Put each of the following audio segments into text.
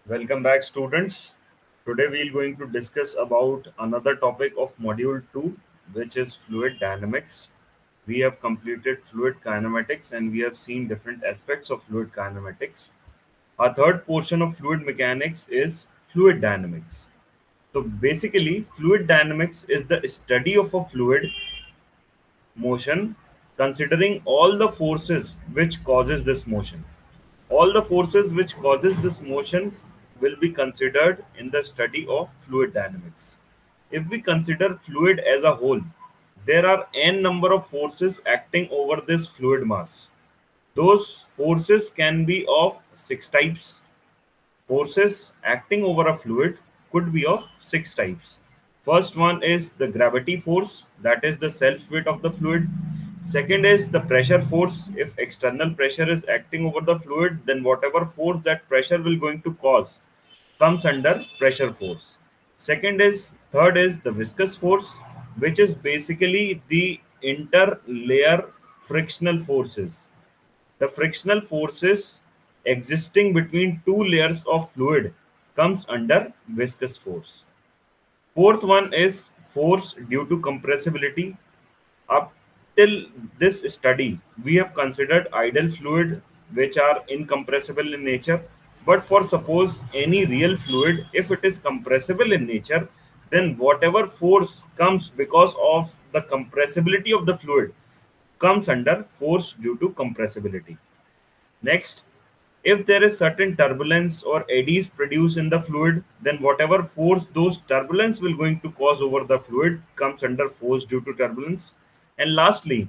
Welcome back, students. Today we are going to discuss about another topic of Module 2, which is fluid dynamics. We have completed fluid kinematics and we have seen different aspects of fluid kinematics. Our third portion of fluid mechanics is fluid dynamics. So basically, fluid dynamics is the study of a fluid motion considering all the forces which causes this motion. All the forces which causes this motion will be considered in the study of fluid dynamics. If we consider fluid as a whole, there are n number of forces acting over this fluid mass. Those forces can be of six types. Forces acting over a fluid could be of six types. First one is the gravity force, that is the self weight of the fluid. Second is the pressure force. If external pressure is acting over the fluid, then whatever force that pressure will going to cause comes under pressure force. Third is the viscous force, which is basically the interlayer frictional forces. The frictional forces existing between two layers of fluid comes under viscous force. Fourth one is force due to compressibility. Up till this study, we have considered ideal fluid which are incompressible in nature. But for suppose any real fluid, if it is compressible in nature, then whatever force comes because of the compressibility of the fluid comes under force due to compressibility. Next, if there is certain turbulence or eddies produced in the fluid, then whatever force those turbulence will going to cause over the fluid comes under force due to turbulence. And lastly,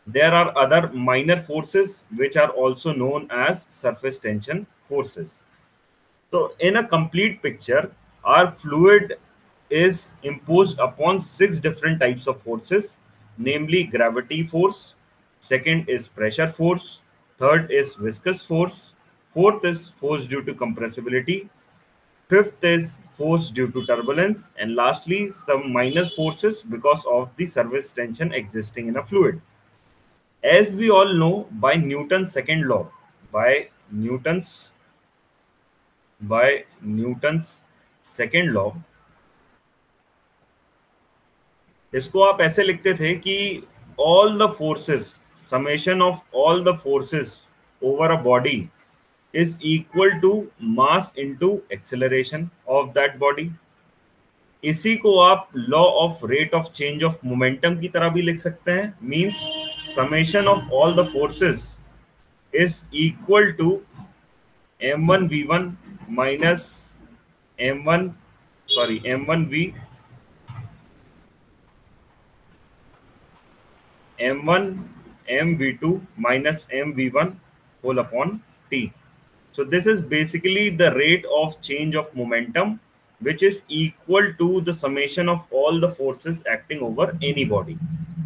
there are other minor forces which are also known as surface tension forces. So, in a complete picture, our fluid is imposed upon six different types of forces, namely gravity force, second is pressure force, third is viscous force, fourth is force due to compressibility, fifth is force due to turbulence, and lastly, some minor forces because of the surface tension existing in a fluid. As we all know, by Newton's second law, by Newton's by Newton's second law, इसको आप ऐसे लिखते थे कि all the forces, summation of all the forces over a body is equal to mass into acceleration of that body. इसी को आप law of rate of change of momentum की तरह भी लिख सकते हैं. Means summation of all the forces is equal to m1v1 minus m1 m1v m1 mv2 minus mv1 whole upon t. So this is basically the rate of change of momentum, which is equal to the summation of all the forces acting over any body.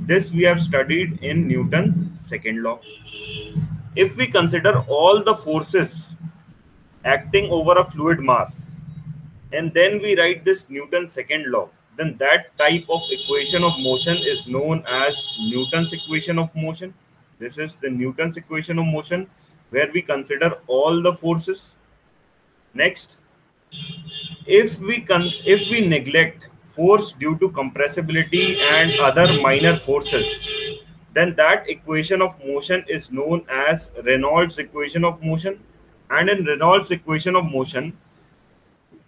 This we have studied in Newton's second law. If we consider all the forces acting over a fluid mass, and then we write this Newton's second law, then that type of equation of motion is known as Newton's equation of motion. This is the Newton's equation of motion where we consider all the forces. Next, if we neglect force due to compressibility and other minor forces, then that equation of motion is known as Reynolds equation of motion. And in Reynolds equation of motion,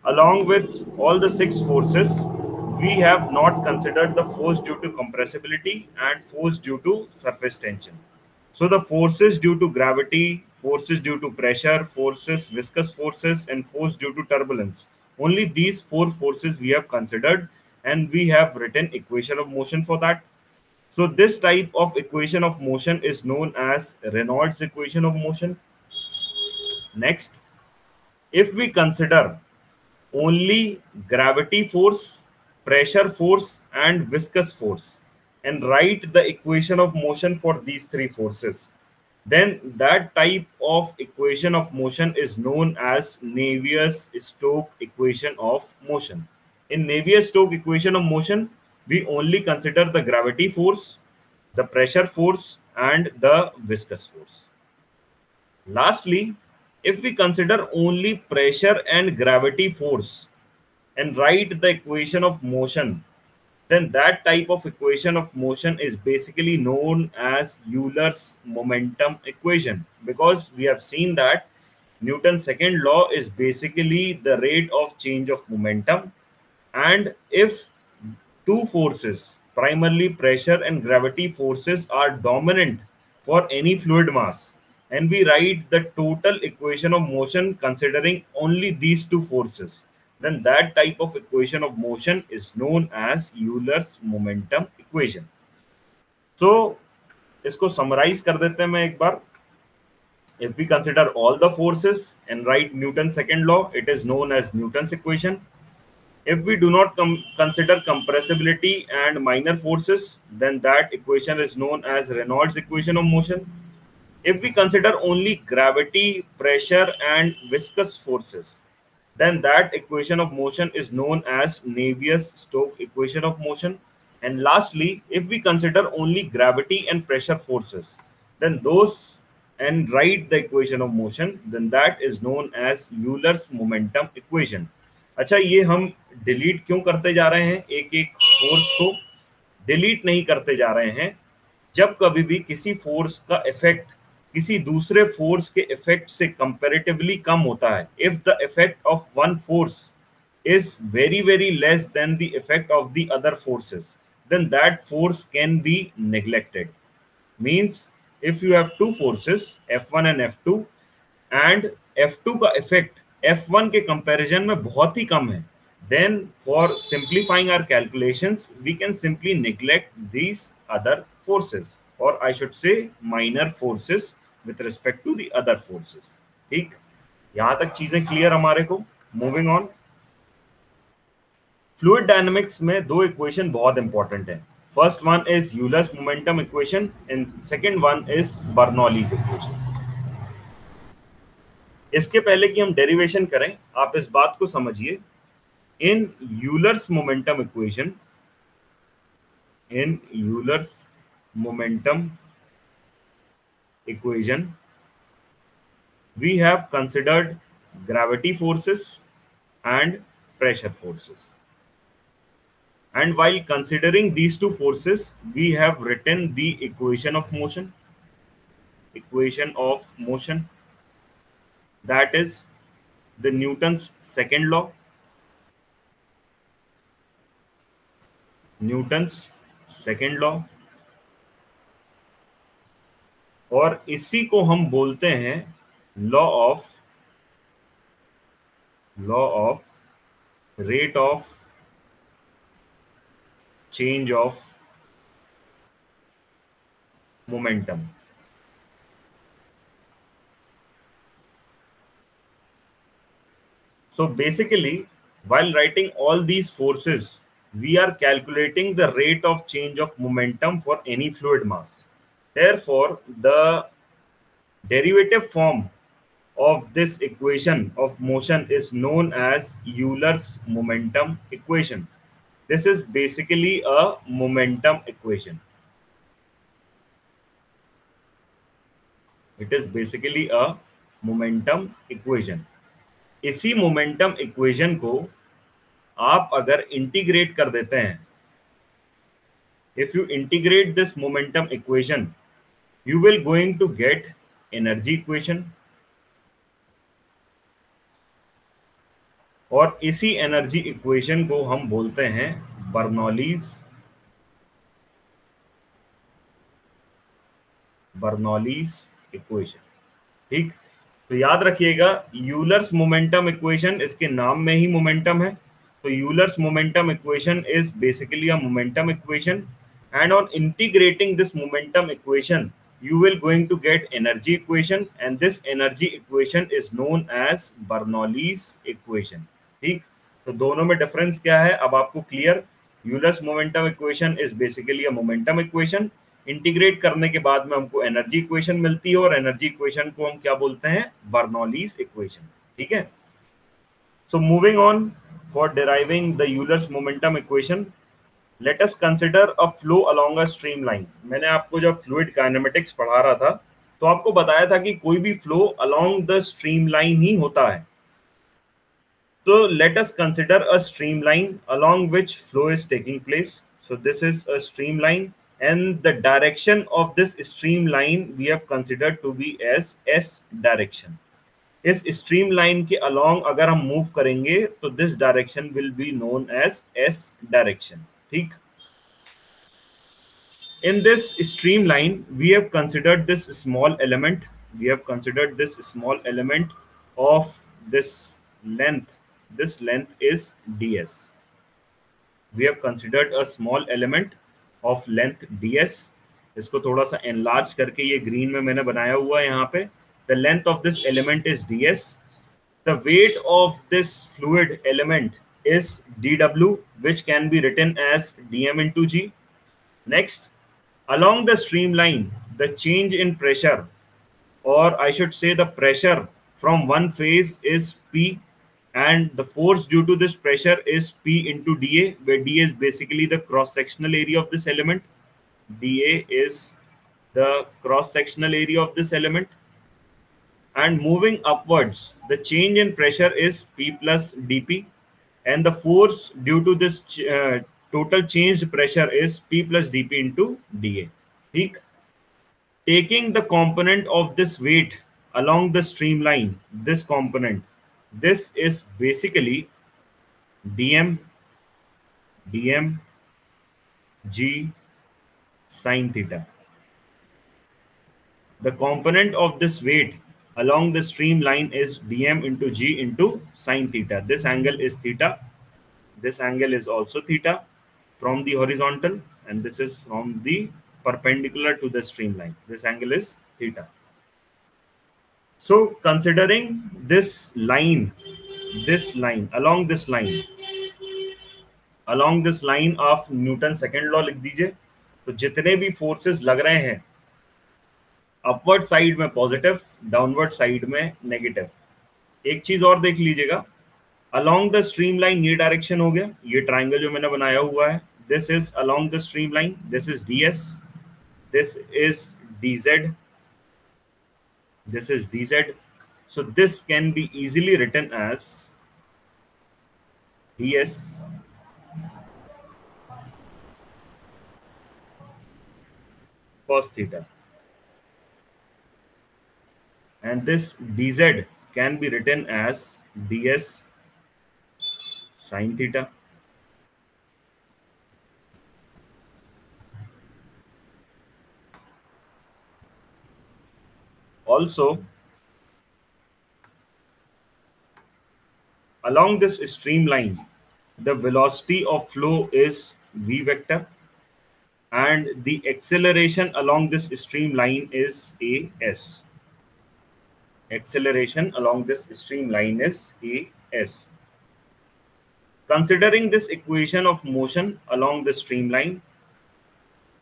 along with all the six forces, we have not considered the force due to compressibility and force due to surface tension. So the forces due to gravity, forces due to pressure, forces, viscous forces, and force due to turbulence. Only these four forces we have considered, and we have written equation of motion for that. So this type of equation of motion is known as Reynolds equation of motion. Next, if we consider only gravity force, pressure force, and viscous force, and write the equation of motion for these three forces, then that type of equation of motion is known as Navier-Stokes equation of motion. In Navier-Stokes equation of motion, we only consider the gravity force, the pressure force, and the viscous force. Lastly, if we consider only pressure and gravity force and write the equation of motion, then that type of equation of motion is basically known as Euler's momentum equation, because we have seen that Newton's second law is basically the rate of change of momentum. And if two forces, primarily pressure and gravity forces, are dominant for any fluid mass, and we write the total equation of motion considering only these two forces, then that type of equation of motion is known as Euler's momentum equation. So इसको summarize कर देते हैं मैं एक बार. If we consider all the forces and write Newton's second law, it is known as Newton's equation. If we do not consider compressibility and minor forces, then that equation is known as Reynolds equation of motion. If we consider only gravity, pressure, and viscous forces, then that equation of motion is known as Navier-Stokes equation of motion. And lastly, if we consider only gravity and pressure forces, then those and write the equation of motion, then that is known as Euler's momentum equation. अच्छा, ये हम delete क्यों करते जा रहे हैं? एक एक फोर्स को डिलीट नहीं करते जा रहे हैं. जब कभी भी किसी फोर्स का इफेक्ट किसी दूसरे फोर्स के इफेक्ट से कंपैरेटिवली कम होता है, if the effect of one force is very very less than the effect of the other forces, then that force can be neglected. Means if you have two forces F1 and F2 and F2 का effect F1 के comparison में बहुत ही कम है, then for simplifying our calculations we can simply neglect these other forces, or I should say minor forces with respect to the other forces. ठीक, यहां तक चीजें clear हमारे को. मूविंग ऑन, फ्लूइड डायनामिक्स में दो इक्वेशन बहुत इंपॉर्टेंट है. First one is Euler's momentum equation and second one is Bernoulli's equation. इसके पहले कि हम डेरिवेशन करें, आप इस बात को समझिए. In Euler's momentum equation, in Euler's momentum equation, we have considered gravity forces and pressure forces. And while considering these two forces, we have written the equation of motion. Equation of motion, that is the Newton's second law. Newton's second law. और इसी को हम बोलते हैं law of rate of change of momentum. So basically, while writing all these forces, we are calculating the rate of change of momentum for any fluid mass. Therefore, the derivative form of this equation of motion is known as Euler's momentum equation. This is basically a momentum equation. It is basically a momentum equation. इसी momentum equation को आप अगर integrate कर देते हैं, if you integrate this momentum equation, you will going to get energy equation. और इसी energy equation को हम बोलते हैं बर्नौलीज इक्वेशन. ठीक, तो याद रखिएगा यूलर्स मोमेंटम इक्वेशन, इसके नाम में ही मोमेंटम है. तो Euler's momentum equation is basically a momentum equation, and on integrating this momentum equation you will going to get energy equation, and this energy equation is known as Bernoulli's equation. ठीक, तो दोनों में difference क्या है अब आपको clear. Euler's momentum equation is basically a momentum equation. Integrate करने के बाद में हमको एनर्जी इक्वेशन मिलती है, और एनर्जी इक्वेशन को हम क्या बोलते हैं? Bernoulli's equation. ठीक है. So moving on, for deriving the Euler's momentum equation, let us consider a flow along a streamline. मैंने आपको जब फ्लूइड काइनेमेटिक्स पढ़ा रहा था तो आपको बताया था कि कोई भी फ्लो अलोंग द स्ट्रीमलाइन ही होता है. So let us consider a streamline along which flow is taking place. So this is a streamline, and the direction of this streamline we have considered to be as S direction. इस streamline के along अगर हम move करेंगे तो this direction will be known as S direction. ठीक. In this streamline we have considered this small element. We have considered this small element of this length. This length is ds. We have considered a small element of length ds. इसको थोड़ा सा enlarge करके ये green में मैंने बनाया हुआ है यहाँ पे. The length of this element is ds. The weight of this fluid element is dw, which can be written as dm into g. Next, along the streamline, the change in pressure, or I should say the pressure from one phase is P, and the force due to this pressure is P into dA, where dA is basically the cross-sectional area of this element. dA is the cross-sectional area of this element. And moving upwards, the change in pressure is P plus dP, and the force due to this total changed pressure is P plus dP into dA. ठीक. Taking the component of this weight along the streamline, this component, this is basically dm g sine theta. The component of this weight along the streamline is dm into g into sine theta. This angle is theta. This angle is also theta from the horizontal, and this is from the perpendicular to the streamline. This angle is theta. So considering this line, along this line of Newton second law लिख दीजिए. तो जितने भी forces लग रहे हैं, upward side में positive, downward side में नेगेटिव. एक चीज और देख लीजिएगा, अलोंग द स्ट्रीम लाइन ये डायरेक्शन हो गया, ये ट्राइंगल जो मैंने बनाया हुआ है, this is along the stream line, this is ds, this is dz, this is dz. So this can be easily written as ds cos theta, and this dz can be written as ds sin theta. Also, along this streamline, the velocity of flow is v vector, and the acceleration along this streamline is as. Acceleration along this streamline is as. Considering this equation of motion along the streamline,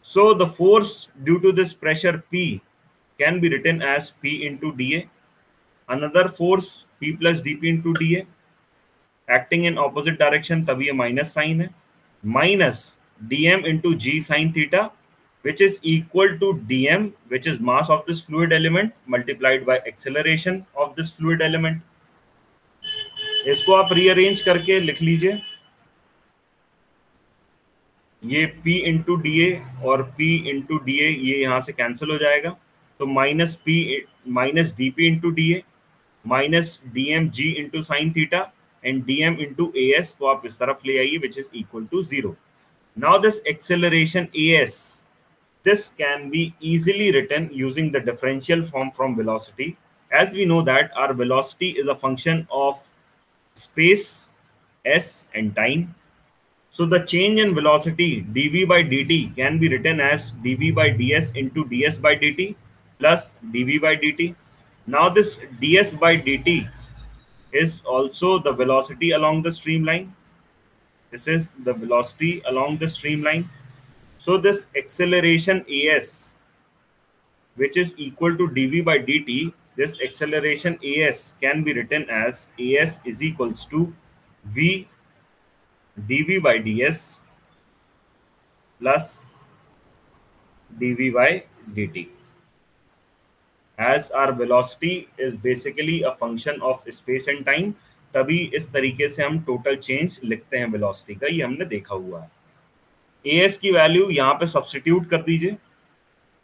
so the force due to this pressure P can be written as P into dA. Another force P plus dP into dA, acting in opposite direction, तभी ये minus sign है, minus dm into g sin theta, which is equal to dm, which is mass of this fluid element, multiplied by acceleration of this fluid element. इसको आप rearrange करके लिख लीजिए. ये P into d ए और P into d ए ये यहाँ से कैंसिल हो जाएगा, तो minus P minus d p into d a minus d m g into sine theta and d m into a s को आप इस तरफ ले आइए, which is equal to 0. Now this acceleration a s, this can be easily written using the differential form from velocity, as we know that our velocity is a function of space s and time. So the change in velocity dv by dt can be written as dv by ds into ds by dt plus dv by dt. Now this ds by dt is also the velocity along the streamline. This is the velocity along the streamline. So this acceleration as, which is equal to dv by dt, this acceleration as can be written as as is equals to v dv by ds plus dv by dt. as our velocity is basically a function of space and time, तभी इस तरीके से हम total change लिखते हैं velocity का, ये हमने देखा हुआ है। as की वैल्यू यहाँ पे सब्स्टिट्यूट कर दीजिए।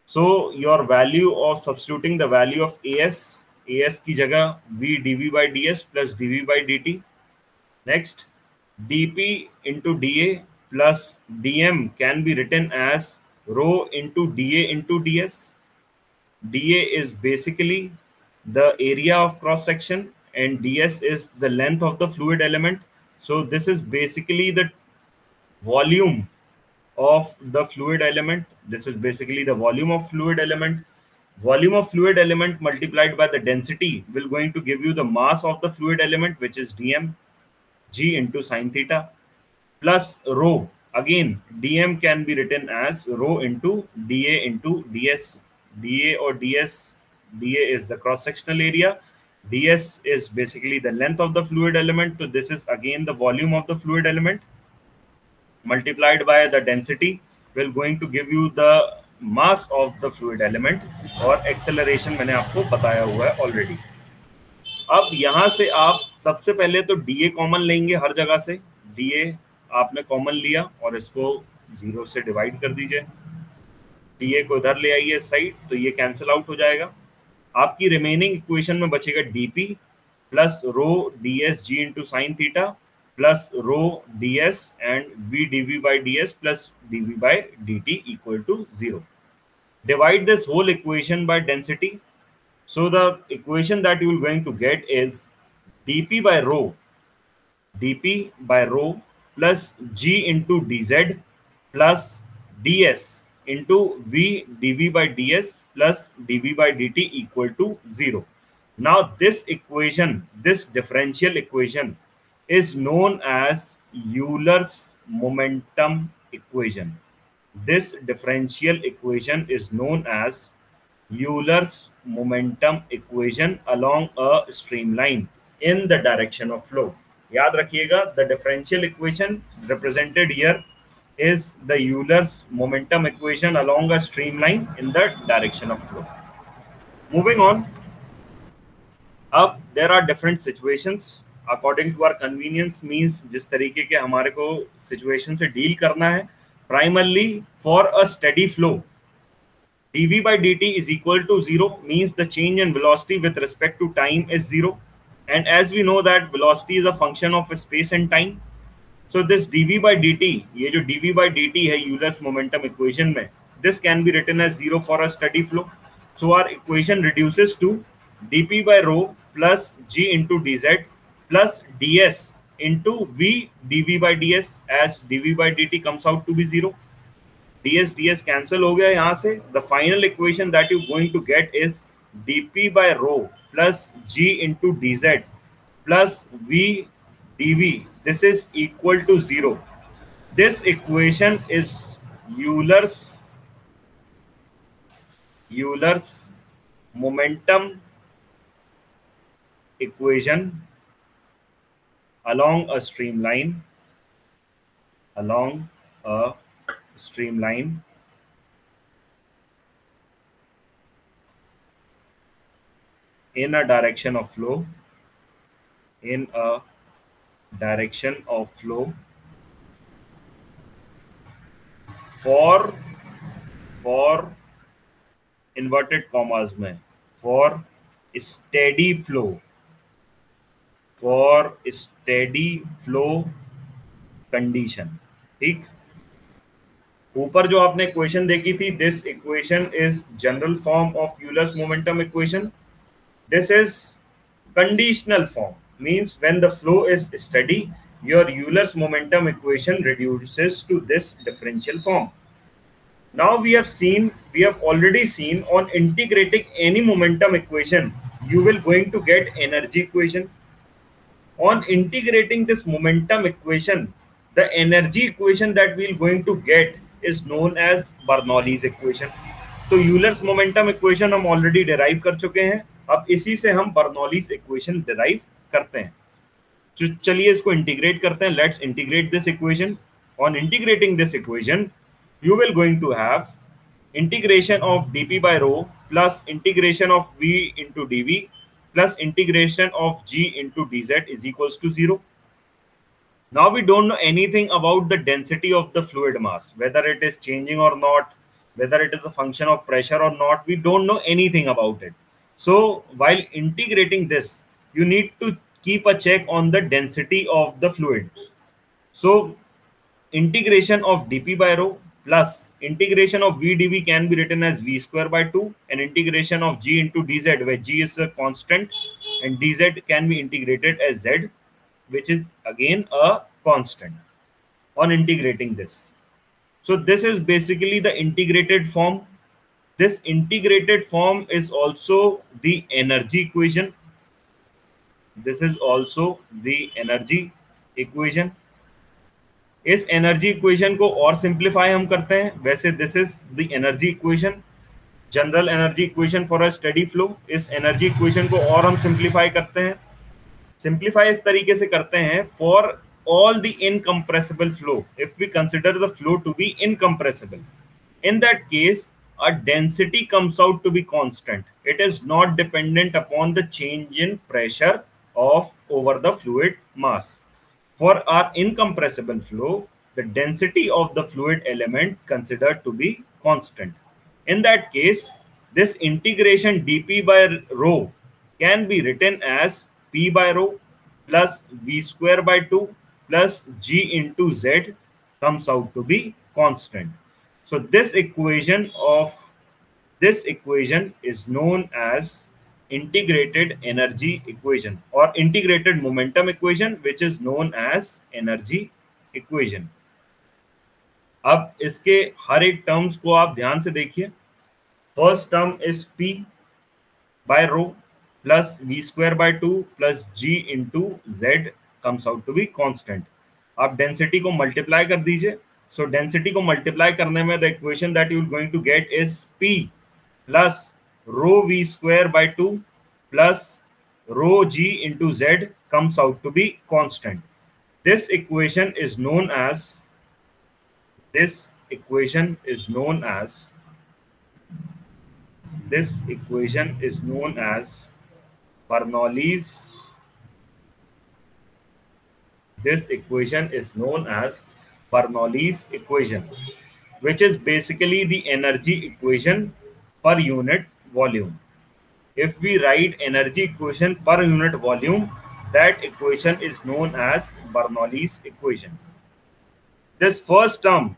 So your value of substituting the value of as की जगह v dv by ds plus dv by dt। Next dp into dA plus dm can be written as rho into dA into ds। dA is basically the area of cross section and ds is the length of the fluid element, so this is basically the volume of the fluid element. This is basically the volume of fluid element. Volume of fluid element multiplied by the density will going to give you the mass of the fluid element, which is dm g into sine theta, plus rho. Again, dm can be written as rho into dA into ds. dA or ds, dA is the cross sectional area, ds is basically the length of the fluid element, so this is again the volume of the fluid element multiplied by the density will going to give you the mass of the fluid element, और acceleration मैंने आपको बताया हुआ है already। अब यहाँ से आप सबसे पहले तो dA कॉमन लेंगे हर जगह से। dA आपने कॉमन लिया और इसको 0 से डिवाइड कर दीजिए। dA को इधर ले आइए साइड, तो ये कैंसिल आउट हो जाएगा। आपकी रिमेनिंग इक्वेशन में बचेगा dp plus row ds g into sine theta plus row ds and v dv by ds plus dv by dt equal to 0. Divide this whole equation by density. So the equation that you are going to get is dp by rho plus g into dz plus ds into v dv by ds plus dv by dt equal to 0. Now this equation, this differential equation is known as Euler's momentum equation. This differential equation is known as Euler's momentum equation along a streamline in the direction of flow. याद रखिएगा, the differential equation represented here is the Euler's momentum equation along a streamline in the direction of flow. Moving on, अब there are different situations according to our convenience, means जिस तरीके के हमारे को situation से deal करना है। Primarily for a steady flow, dv by dt is equal to 0 means the change in velocity with respect to time is 0, and as we know that velocity is a function of space and time, so this dv by dt, ये जो dv by dt है Euler's momentum equation में, this can be written as 0 for a steady flow. So our equation reduces to dp by rho plus g into dz plus ds into v dv by ds, as dv by dt comes out to be 0. ds cancel हो गया यहाँ से। The final equation that you going to get is dp by rho plus g into dz plus v dv. This is equal to 0. This equation is Euler's momentum equation along a streamline in a direction of flow, for inverted commas में for steady flow condition। ठीक, ऊपर जो आपने equation देखी थी, this equation is general form of Euler's momentum equation. This is conditional form, means when the flow is steady your Euler's momentum equation reduces to this differential form. Now we have already seen on integrating any momentum equation, you will going to get energy equation. On integrating this momentum equation, the energy equation that we are going to get is known as Bernoulli's equation. तो Euler's momentum equation हम already derive कर चुके हैं, अब इसी से हम Bernoulli's equation derive करते हैं। तो चलिए इसको इंटीग्रेट करते हैं। Let's integrate this equation. On integrating this equation, you will going to have integration of dp by rho plus integration of V into dV plus integration of G into dz is equals to 0. Now we don't know anything about the density of the fluid mass, whether it is changing or not, whether it is a function of pressure or not. We don't know anything about it. So while integrating this, you need to keep a check on the density of the fluid. So integration of dp by rho plus integration of v dv can be written as v square by 2, and integration of g into dz, where g is a constant and dz can be integrated as z, which is again a constant on integrating this. So this is basically the integrated form. This integrated form is also the energy equation. This is also the energy equation. इस energy equation को और simplify हम करते हैं. वैसे this is the energy equation, general energy equation for a steady flow. इस energy equation को और हम सिंप्लीफाई करते हैं. सिंप्लीफाई इस तरीके से करते हैं, for all the incompressible flow, if we consider the flow to be incompressible, in that case a density comes out to be constant. It is not dependent upon the change in pressure of over the fluid mass. For our incompressible flow, the density of the fluid element considered to be constant. In that case, this integration dp by rho can be written as p by rho plus v square by 2 plus g into z comes out to be constant. So this equation is known as integrated energy equation or integrated momentum equation, which is known as energy equation. अब इसके हर एक terms को आप ध्यान से देखिए. First term is p by rho plus v square by 2 plus g into z comes out to be constant. आप density को मल्टीप्लाई कर दीजिए. So density को multiply करने में the equation that you are going to get is P plus rho V square by 2 plus rho G into Z comes out to be constant. This equation is known as Bernoulli's. This equation is known as Bernoulli's equation, which is basically the energy equation per unit volume. If we write energy equation per unit volume, that equation is known as Bernoulli's equation. This first term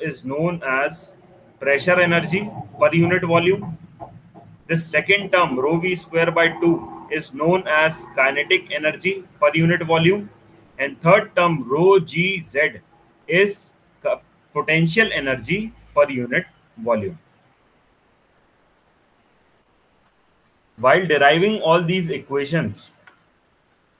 is known as pressure energy per unit volume. The second term, rho v square by 2, is known as kinetic energy per unit volume. And third term, rho gz, is potential energy per unit volume. While deriving all these equations,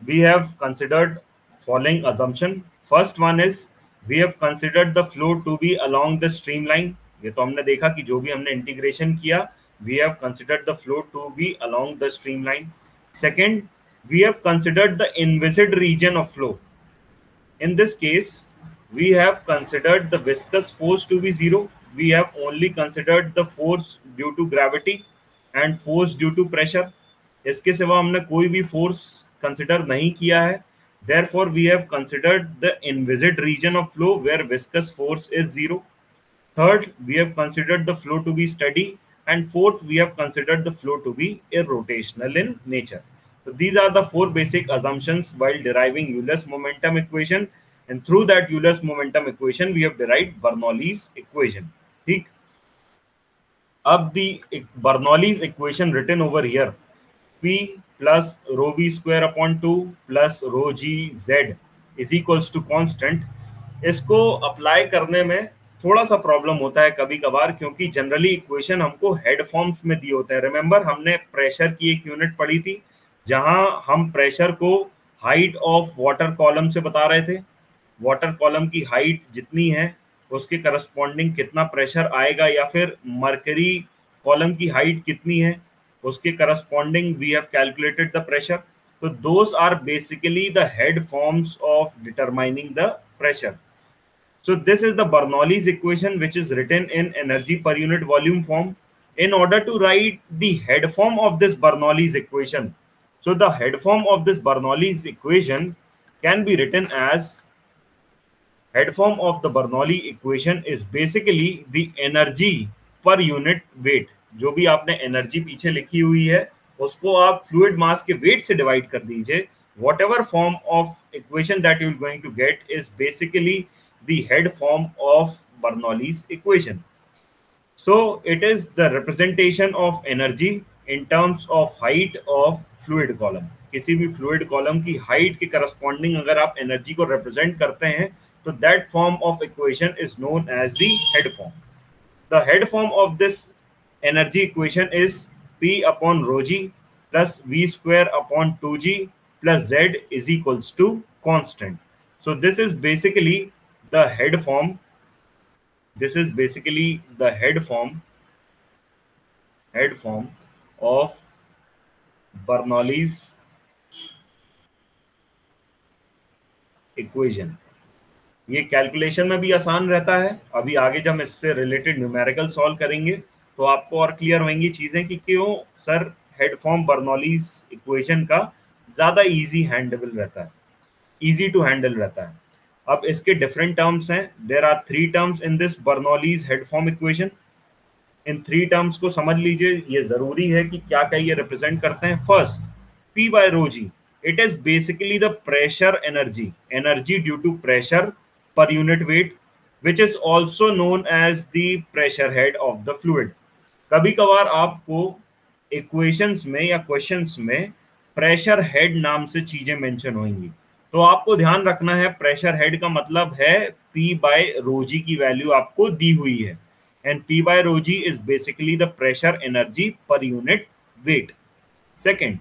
we have considered following assumption. First one is we have considered the flow to be along the streamline. ये तो हमने देखा कि जो भी हमने integration किया, we have considered the flow to be along the streamline. Second, we have considered the inviscid region of flow. In this case, we have considered the viscous force to be 0. We have only considered the force due to gravity and force due to pressure. इसके सिवा हमने कोई भी force consider नहीं किया है. Therefore, we have considered the inviscid region of flow where viscous force is 0. Third, we have considered the flow to be steady. And fourth, we have considered the flow to be irrotational in nature. So these are the four basic assumptions while deriving Euler's momentum equation, and through that Euler's momentum equation we have derived Bernoulli's equation. ठीक. अब the Bernoulli's equation written over here, P plus rho v square upon 2 plus rho g z is equals to constant. इसको apply करने में थोड़ा सा problem होता है कभी कभार, क्योंकि जनरली इक्वेशन हमको हेड फॉर्म्स में दिए होते हैं. रिमेंबर, हमने प्रेशर की एक यूनिट पढ़ी थी जहां हम प्रेशर को हाइट ऑफ वाटर कॉलम से बता रहे थे. वाटर कॉलम की हाइट जितनी है उसके करस्पॉन्डिंग कितना प्रेशर आएगा, या फिर मर्करी कॉलम की हाइट कितनी है उसके corresponding we have calculated the pressure. तो those are basically the head forms of determining the pressure. So this is the Bernoulli's equation, which is written in energy per unit volume form. in order to write the head form of this Bernoulli's equation. So the head form of this Bernoulli's equation can be written as, head form of the Bernoulli equation is basically the energy per unit weight. जो भी आपने energy पीछे लिखी हुई है उसको आप fluid मास के वेट से डिवाइड कर दीजिए. Whatever form of equation that you're going to get is basically the head form of Bernoulli's equation. So it is the representation of energy in terms of height of fluid column. किसी भी fluid column की height के corresponding अगर आप energy को represent करते हैं तो that form of equation is known as the head form. The head form of this energy equation is P upon rho g plus V square upon 2g plus Z is equals to constant. So this is basically the head form. This is basically the head form of Bernoulli's equation. ये calculation में भी आसान रहता है. अभी आगे जब हम इससे रिलेटेड न्यूमेरिकल सॉल्व करेंगे तो आपको और क्लियर होंगी चीजें कि क्यों sir head form Bernoulli's equation का ज्यादा इजी हैंडेबल रहता है, इजी टू हैंडल रहता है. अब इसके डिफरेंट टर्म्स हैं. There are 3 terms in this Bernoulli's head form equation. इन 3 टर्म्स को समझ लीजिए. ये जरूरी है कि क्या क्या ये रिप्रेजेंट करते हैं. First, P by rho g, it is basically the pressure energy due to pressure per unit weight, which is also known as the pressure head of the fluid. कभी कभार आपको इक्वेशंस में या क्वेश्चंस में pressure head नाम से चीजें mention होंगी, तो आपको ध्यान रखना है प्रेशर हेड का मतलब है P by rho g की वैल्यू आपको दी हुई है, and P by rho g is basically the pressure energy per unit weight. Second,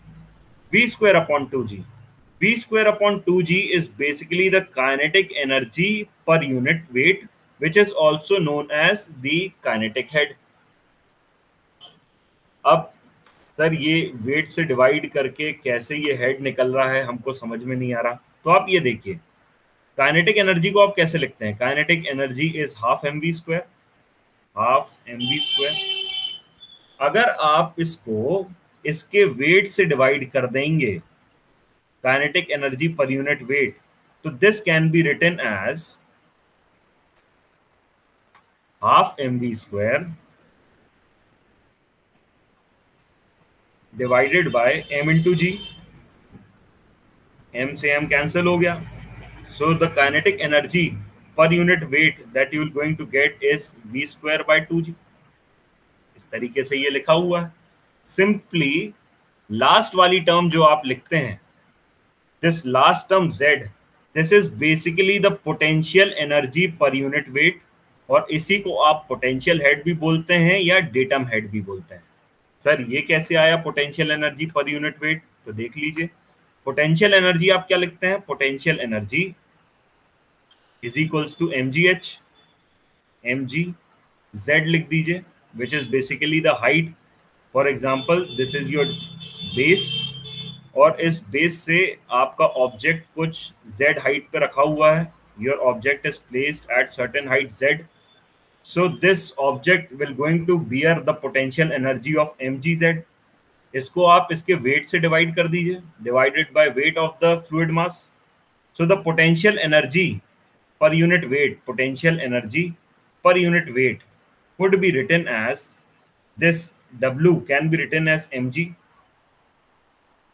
V square upon 2g. V square upon 2g is basically the kinetic energy per unit weight, which is also known as the kinetic head. अब sir ये wait से divide करके कैसे ये head निकल रहा है हमको समझ में नहीं आ रहा. तो आप ये देखिए, काइनेटिक एनर्जी को आप कैसे लिखते हैं. Kinetic energy is half mv square. अगर आप इसको इसके वेट से डिवाइड कर देंगे, kinetic energy per unit weight, so this can be written as half mv square divided by m into g. m से m cancel हो गया. So the kinetic energy per unit weight that you are going to get is v square by 2g. इस तरीके से ये लिखा हुआ है. Simply लास्ट वाली टर्म जो आप लिखते हैं, this last term Z, this is basically the potential energy per unit weight, और इसी को आप पोटेंशियल हेड भी बोलते हैं या डेटम हेड भी बोलते हैं. सर ये कैसे आया potential energy per unit weight? तो देख लीजिए, पोटेंशियल एनर्जी आप क्या लिखते हैं, potential energy is equals to mgh, mg z लिख दीजिए, which is basically the height. For example this is your base, और इस बेस से आपका ऑब्जेक्ट कुछ z हाइट पे रखा हुआ है. Your object is placed at certain height z. So this object will going to bear the potential energy of mgz. इसको आप इसके weight से divide कर दीजिए, divided by weight of the fluid mass. So the potential energy per unit weight, potential energy per unit weight would be written as this. W can be written as mg.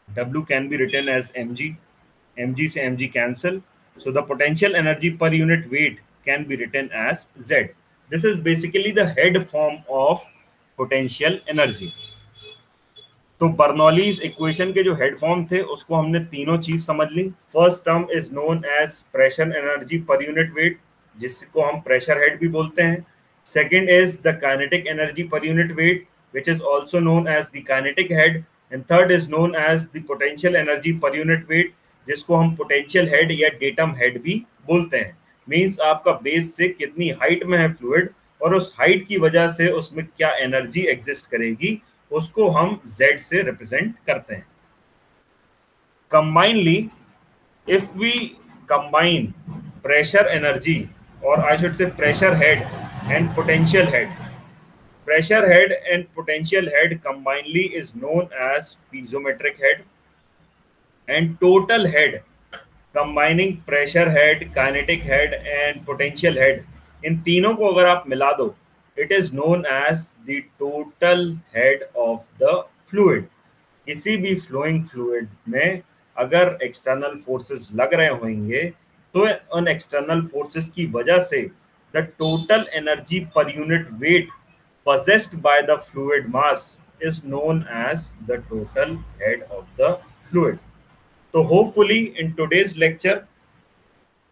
W can be written as mg. mg से mg cancel. So the potential energy per unit weight can be written as z. This is basically the head form of potential energy. तो Bernoulli's equation के जो head form थे उसको हमने तीनों चीज समझ ली. First term is known as pressure energy per unit weight, जिसको हम प्रेशर हेड भी बोलते हैं. Second is the kinetic energy per unit weight, which is also known as the kinetic head. And third is known as the potential energy per unit weight, जिसको हम potential head या datum head भी बोलते हैं. Means आपका base से कितनी height में है फ्लूइड, और उस हाइट की वजह से उसमें क्या एनर्जी एग्जिस्ट करेगी, उसको हम Z से रिप्रेजेंट करते हैं. Combinedly, if we combine pressure energy, or I should say pressure head and potential head, Pressure head and potential head combinedly is known as piezometric head, and total head combining pressure head, kinetic head and potential head, इन तीनों को अगर आप मिला दो, it is known as the total head of the fluid. किसी भी flowing fluid में अगर एक्सटर्नल फोर्सेस लग रहे होंगे तो उन एक्सटर्नल फोर्सेस की वजह से the total energy per unit wait possessed by the fluid mass is known as the total head of the fluid. So hopefully in today's lecture,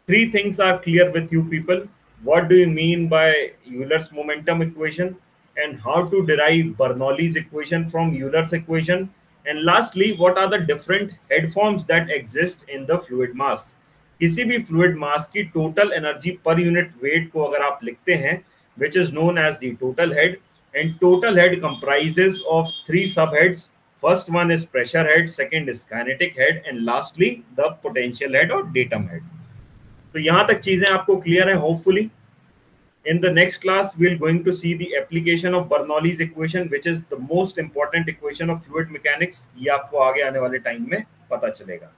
three things are clear with you people. What do you mean by Euler's momentum equation, and how to derive Bernoulli's equation from Euler's equation? And lastly, what are the different head forms that exist in the fluid mass? किसी भी fluid mass की total energy per unit weight को अगर आप लिखते हैं, which is known as the total head, and total head comprises of three subheads. First one is pressure head, second is kinetic head, and lastly the potential head or datum head. तो यहाँ तक चीजें आपको clear है hopefully. In the next class, we are going to see the application of Bernoulli's equation, which is the most important equation of fluid mechanics. ये आपको आगे आने वाले टाइम में पता चलेगा.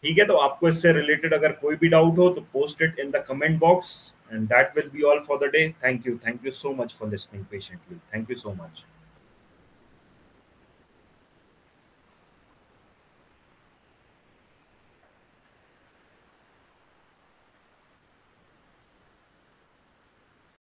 ठीक है, तो आपको इससे रिलेटेड अगर कोई भी डाउट हो तो post it in the comment box, and that will be all for the day. Thank you so much for listening patiently. Thank you so much.